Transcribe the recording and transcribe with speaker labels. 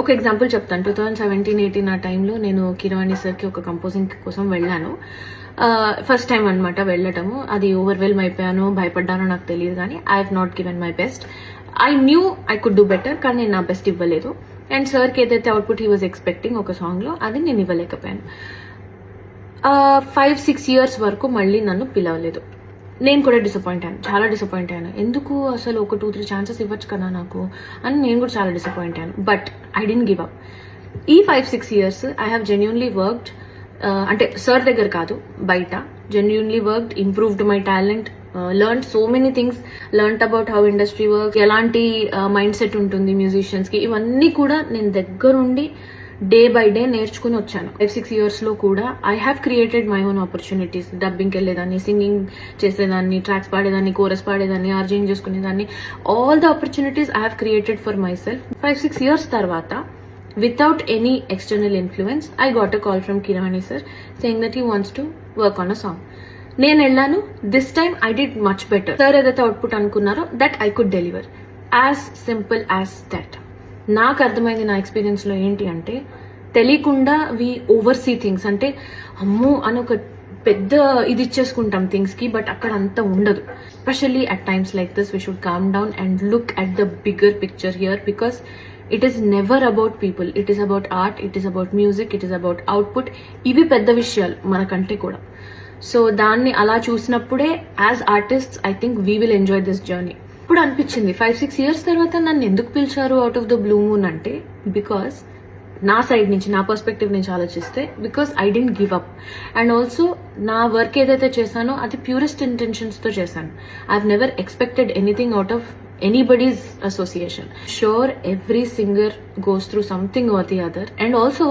Speaker 1: ఒక ఎగ్జాంపుల్ చెప్తాను. 2017-18 ఆ టైంలో నేను కీరవాణి సార్కి ఒక కంపోజింగ్ కోసం వెళ్ళాను. ఫస్ట్ టైం అనమాట వెళ్ళటము. అది ఓవర్వెల్మ్ అయిపోయాను, భయపడ్డానో నాకు తెలియదు, కానీ I have not given my best. I knew I could do better, కానీ నేను నా బెస్ట్ ఇవ్వలేదు. అండ్ సార్కి ఏదైతే అవుట్పుట్ హీ వాజ్ ఎక్స్పెక్టింగ్ ఒక సాంగ్లో, అది నేను ఇవ్వలేకపోయాను. 5-6 years వరకు మళ్ళీ నన్ను పిలవలేదు. నేను కూడా డిసప్పాయింట్ అయ్యాను, చాలా డిసప్పాయింట్ అయ్యాను. ఎందుకు అసలు ఒక 2-3 ఛాన్సెస్ ఇవ్వచ్చు కదా నాకు అని నేను కూడా చాలా డిసప్పాయింట్ అయ్యాను. But I didn't give up. ఈ 5-6 years I have genuinely worked, అంటే సార్ దగ్గర కాదు, బయట genuinely worked, improved my talent, learn so many things, learn about how industry work, ఎలాంటి మైండ్ సెట్ ఉంటుంది మ్యూజిషియన్స్కి, ఇవన్నీ కూడా నేను దగ్గరుండి డే బై డే నేర్చుకుని వచ్చాను. 5-6 years లో కూడా I have created my own opportunities. డబ్బింగ్కి వెళ్ళేదాన్ని, సింగింగ్ చేసేదాన్ని, ట్రాక్స్ పాడేదాన్ని, కోరస్ పాడేదాన్ని, ఆర్జింగ్ చేసుకునేదాన్ని. All the opportunities I have created for myself. 5-6 years తర్వాత, without any external influence, I got a call from Kirani sir saying that he wants to work on a song. నేను వెళ్ళాను. This time I did much better. Sir ఏదైతే output అనుకున్నారో that I could deliver. As simple as that. నాకు అర్థమైంది నా ఎక్స్పీరియన్స్లో ఏంటి అంటే, తెలియకుండా వీ ఓవర్సీ థింగ్స్. అంటే అమ్మో అని ఒక పెద్ద ఇది ఇచ్చేసుకుంటాం థింగ్స్కి, బట్ అక్కడ అంత ఉండదు. Especially at times like this we should calm down and look at the bigger picture here, because it is never about people, it is about art, it is about music, it is about output. ఇవి పెద్ద విషయాలు మనకంటే కూడా. So దాన్ని అలా చూసినప్పుడే as artists I think we will enjoy this journey. ఇప్పుడు అనిపించింది 5-6 years తర్వాత నన్ను ఎందుకు పిలిచారు out of the blue moon అంటే, బికాస్ నా సైడ్ నుంచి, నా పర్స్పెక్టివ్ నుంచి ఆలోచిస్తే, because I didn't give up. And also నా వర్క్ ఏదైతే చేశానో అది ప్యూరెస్ట్ ఇంటెన్షన్స్తో చేశాను. I have never expected anything out of anybody's association. Sure, every singer goes through something or the other, and also